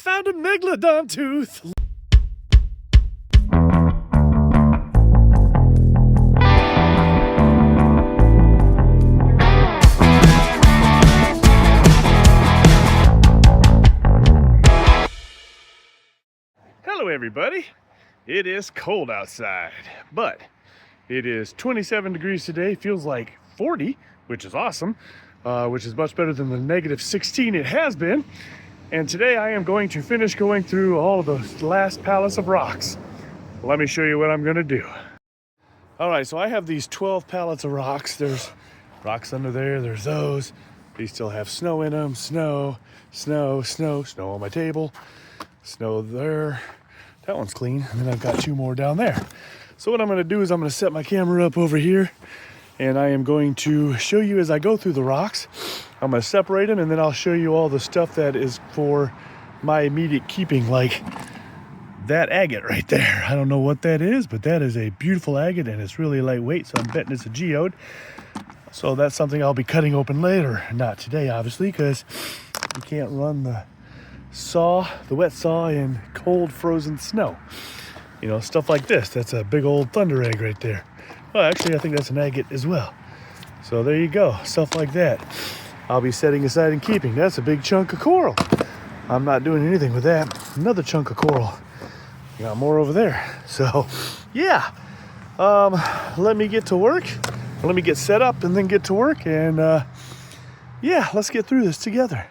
found a megalodon tooth. Hello everybody. It is cold outside, but it is 27 degrees today. Feels like 40, which is awesome, which is much better than the negative 16 it has been. And today I am going to finish going through all of those last pallets of rocks. Let me show you what I'm gonna do. All right, so I have these 12 pallets of rocks. There's rocks under there, there's those. These still have snow in them. Snow on my table, snow there. That one's clean, and then I've got two more down there. So what I'm gonna do is I'm gonna set my camera up over here, and I am going to show you as I go through the rocks. I'm gonna separate them, and then I'll show you all the stuff that is for my immediate keeping, like that agate right there. I don't know what that is, but that is a beautiful agate, and it's really lightweight, so I'm betting it's a geode. So that's something I'll be cutting open later. Not today, obviously, because you can't run the wet saw in cold frozen snow. You know, stuff like this. That's a big old thunder egg right there. Well, actually, I think that's an agate as well. So there you go, stuff like that. I'll be setting aside and keeping. That's a big chunk of coral. I'm not doing anything with that. Another chunk of coral. Got more over there. So yeah, let me get to work. Let me get set up and then get to work. And yeah, let's get through this together.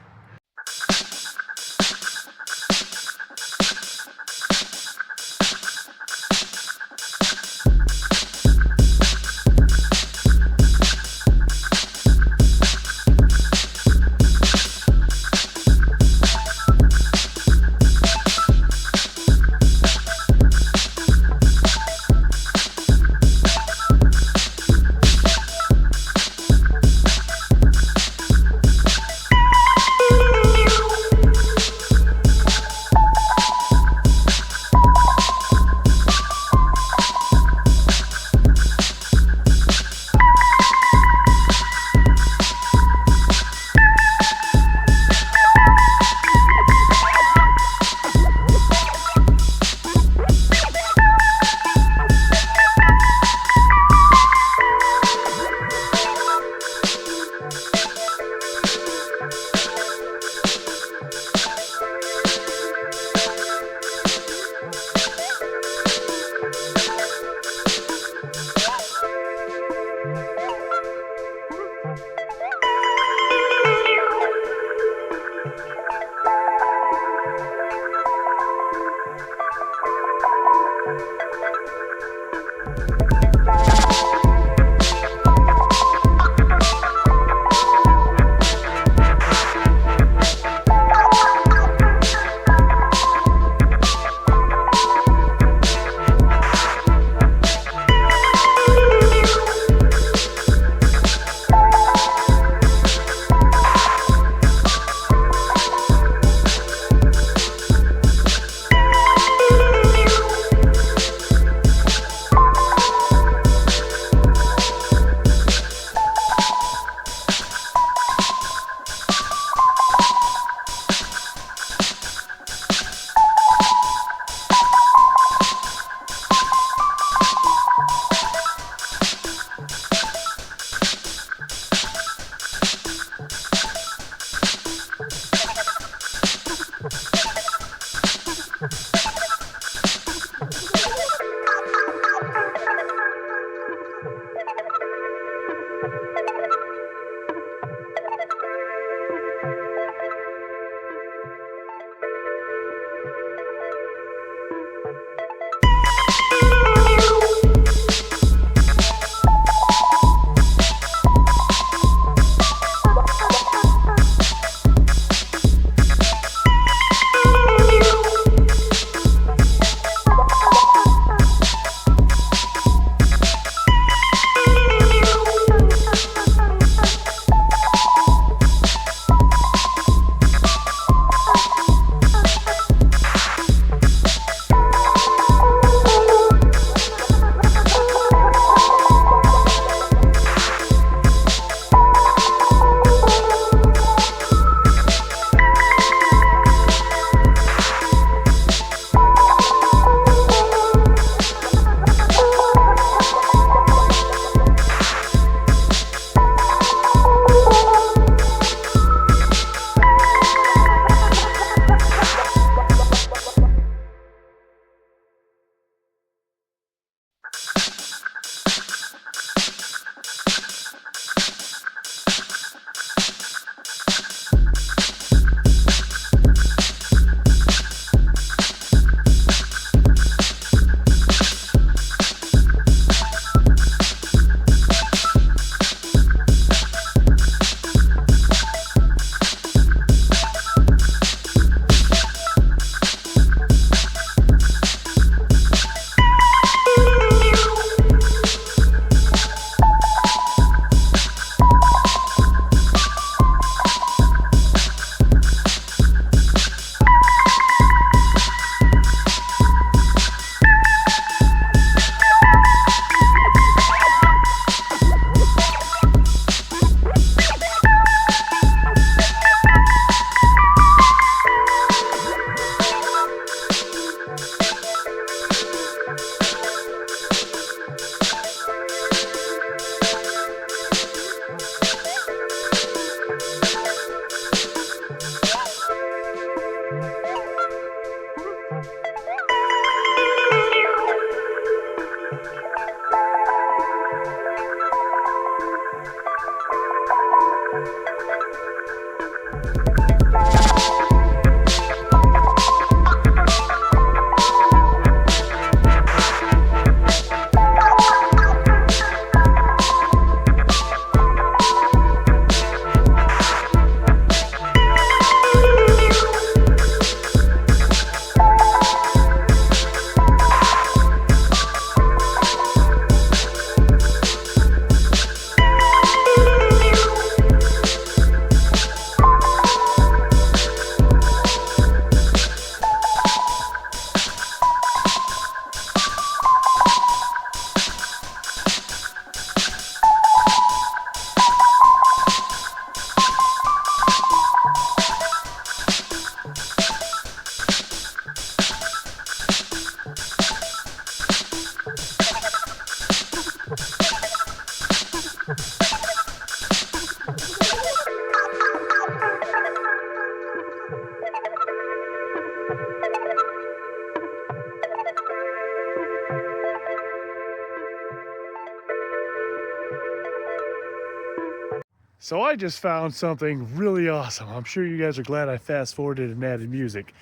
So I just found something really awesome. I'm sure you guys are glad I fast forwarded and added music,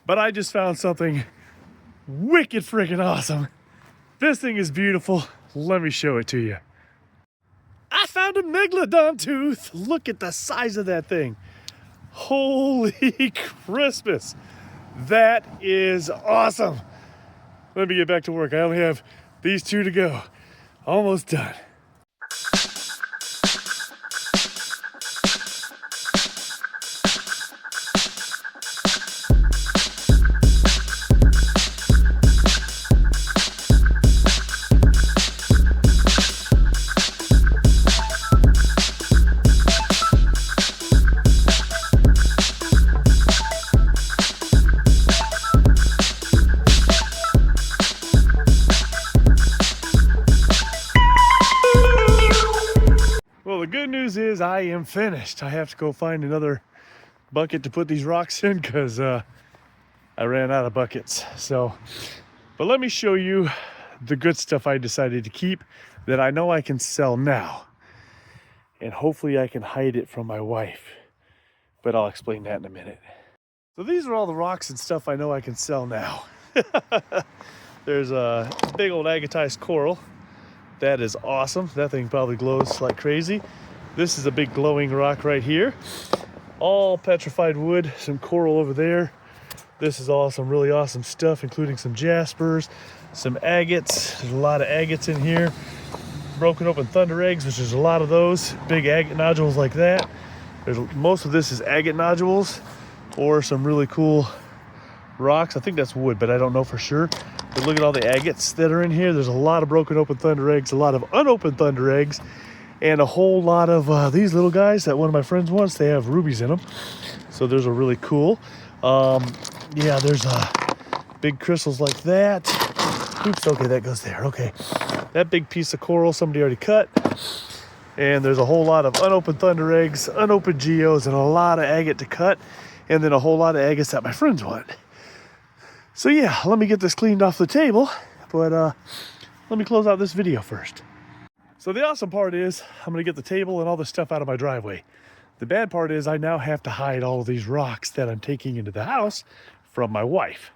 but I just found something wicked freaking awesome. This thing is beautiful. Let me show it to you. I found a megalodon tooth. Look at the size of that thing. Holy Christmas. That is awesome. Let me get back to work. I only have these two to go. Almost done. Well, the good news is I am finished. I have to go find another bucket to put these rocks in because I ran out of buckets. But let me show you the good stuff I decided to keep that I know I can sell now. And hopefully I can hide it from my wife. But I'll explain that in a minute. So these are all the rocks and stuff I know I can sell now. There's a big old agatized coral. That is awesome. That thing probably glows like crazy. This is a big glowing rock right here. All petrified wood, some coral over there. This is all some really awesome stuff, including some jaspers, some agates. There's a lot of agates in here. Broken open thunder eggs, which is a lot of those. Big agate nodules like that. Most of this is agate nodules or some really cool rocks. I think that's wood, but I don't know for sure. But look at all the agates that are in here. There's a lot of broken open thunder eggs, a lot of unopened thunder eggs, and a whole lot of these little guys that one of my friends wants. They have rubies in them. So those are really cool. Yeah, there's big crystals like that. Oops, okay, that goes there. Okay, that big piece of coral somebody already cut. And there's a whole lot of unopened thunder eggs, unopened geos, and a lot of agate to cut. And then a whole lot of agates that my friends want. So yeah, let me get this cleaned off the table, but let me close out this video first. So the awesome part is I'm gonna get the table and all the stuff out of my driveway. The bad part is I now have to hide all of these rocks that I'm taking into the house from my wife.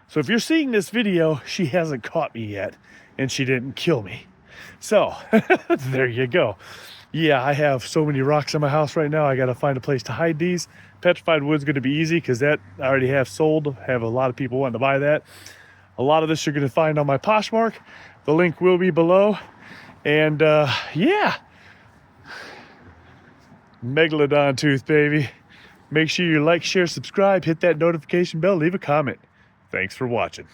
So if you're seeing this video, she hasn't caught me yet and she didn't kill me. So there you go. Yeah, I have so many rocks in my house right now. I got to find a place to hide these. Petrified wood's going to be easy because that I already have sold. I have a lot of people wanting to buy that. A lot of this you're going to find on my PoshMark. The link will be below. And yeah, megalodon tooth, baby. Make sure you like, share, subscribe, hit that notification bell, leave a comment. Thanks for watching.